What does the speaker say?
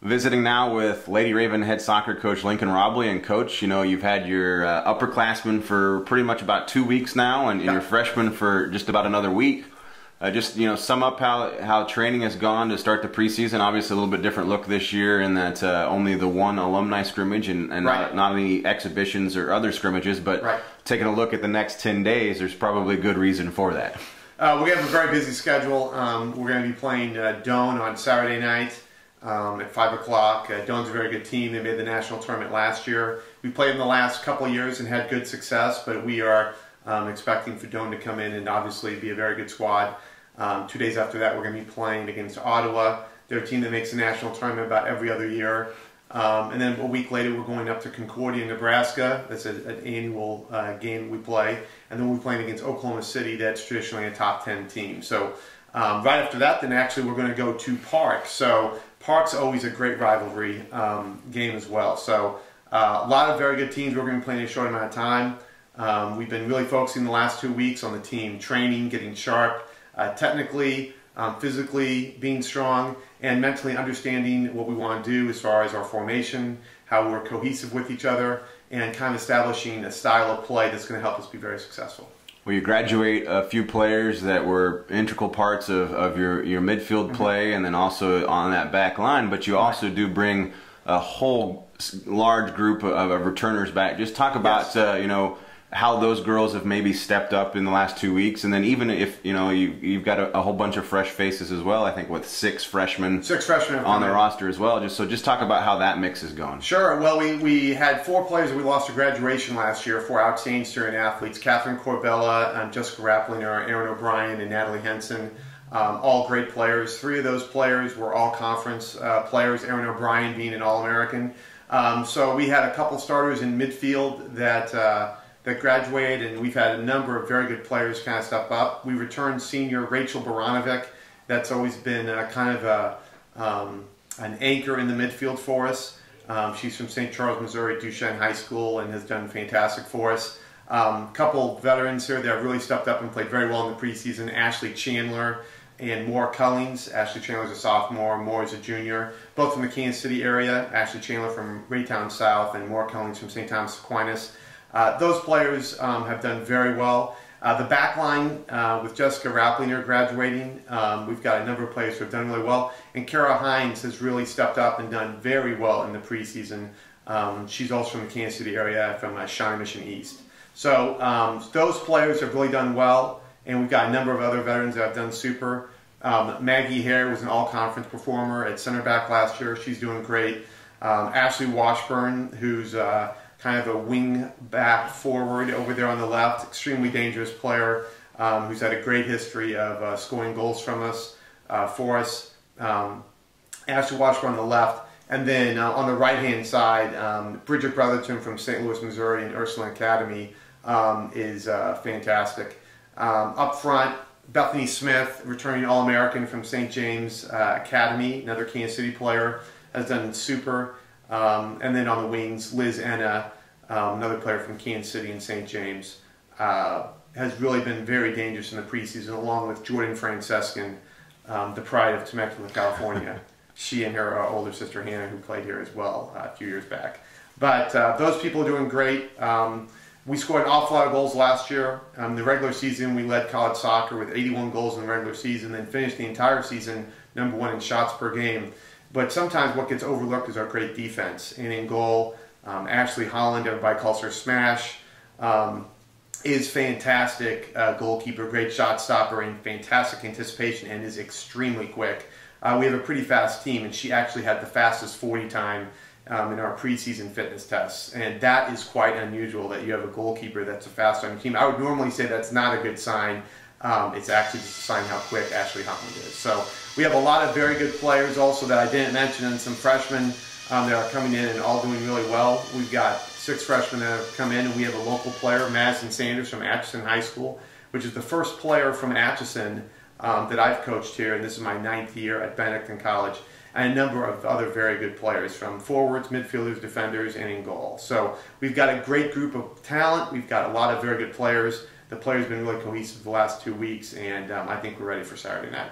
Visiting now with Lady Raven head soccer coach Lincoln Roblee. And coach, you know, you've had your upperclassmen for pretty much about 2 weeks now, and your freshmen for just about another week. Just, you know, sum up how training has gone to start the preseason. Obviously a little bit different look this year in that only the one alumni scrimmage and not any exhibitions or other scrimmages, but taking a look at the next 10 days, there's probably a good reason for that. We have a very busy schedule. We're going to be playing Doane on Saturday night at 5 o'clock. Doane's a very good team. They made the national tournament last year. We played them the last couple of years and had good success, but we are expecting for Doane to come in and obviously be a very good squad. 2 days after that, we're going to be playing against Ottawa. They're a team that makes the national tournament about every other year. And then a week later, we're going up to Concordia, Nebraska. That's an annual game we play. And then we're playing against Oklahoma City. That's traditionally a top 10 team. So right after that, then actually we're going to go to Park. So Park's always a great rivalry game as well. So a lot of very good teams we're going to be playing in a short amount of time. We've been really focusing the last 2 weeks on the team training, getting sharp, technically, physically being strong, and mentally understanding what we want to do as far as our formation, how we're cohesive with each other, and kind of establishing a style of play that's going to help us be very successful. Well, you graduate a few players that were integral parts of your midfield play and then also on that back line, but you also do bring a whole large group of returners back. Just talk about, you know, how those girls have maybe stepped up in the last 2 weeks, and then even if, you know, you've got a whole bunch of fresh faces as well, I think with six freshmen on the roster as well. Just talk about how that mix is going. Sure. Well, we had 4 players that we lost to graduation last year, 4 outstanding student athletes: Catherine Corbella, Jessica Rapplinger, Erin O'Brien, and Natalie Henson. All great players. 3 of those players were all-conference players, Erin O'Brien being an All-American. So we had a couple starters in midfield that graduated, and we've had a number of very good players kind of step up. We returned senior Rachel Baranovic. That's always been kind of an anchor in the midfield for us. She's from St. Charles, Missouri, Duchesne High School, and has done fantastic for us. A couple veterans here that have really stepped up and played very well in the preseason: Ashley Chandler and Moore Cullings. Ashley Chandler's a sophomore, Moore is a junior, both from the Kansas City area. Ashley Chandler from Raytown South and Moore Cullings from St. Thomas Aquinas. Those players have done very well. The back line with Jessica Rapplinger graduating, we've got a number of players who have done really well. And Kara Hines has really stepped up and done very well in the preseason. She's also from the Kansas City area, from Shawnee Mission East. So those players have really done well, and we've got a number of other veterans that have done super. Maggie Hare was an all-conference performer at center back last year. She's doing great. Ashley Washburn, who's kind of a wing back forward over there on the left, extremely dangerous player who's had a great history of scoring goals from us, for us. Ashley Washburn on the left. And then on the right-hand side, Bridget Brotherton from St. Louis, Missouri, and Ursuline Academy is fantastic. Up front, Bethany Smith, returning All-American from St. James Academy, another Kansas City player, has done super. And then on the wings, Liz Enna, another player from Kansas City and St. James, has really been very dangerous in the preseason, along with Jordan Francescan, the pride of Temecula, California. She and her older sister Hannah, who played here as well a few years back. But those people are doing great. We scored an awful lot of goals last year. The regular season, we led college soccer with 81 goals in the regular season, then finished the entire season #1 in shots per game. But sometimes what gets overlooked is our great defense. And in goal, Ashley Holland, everybody calls her Smash, is fantastic goalkeeper, great shot stopper, and fantastic anticipation, and is extremely quick. We have a pretty fast team, and she actually had the fastest 40 time in our preseason fitness tests. And that is quite unusual that you have a goalkeeper that's a fast on your team. I would normally say that's not a good sign. It's actually just a sign how quick Ashley Holland is. So we have a lot of very good players also that I didn't mention, and some freshmen that are coming in and all doing really well. We've got 6 freshmen that have come in, and we have a local player, Madison Sanders from Atchison High School, which is the first player from Atchison that I've coached here, and this is my 9th year at Benedictine College, and a number of other very good players from forwards, midfielders, defenders, and in goal. So we've got a great group of talent. We've got a lot of very good players. The players have been really cohesive the last 2 weeks, and I think we're ready for Saturday night.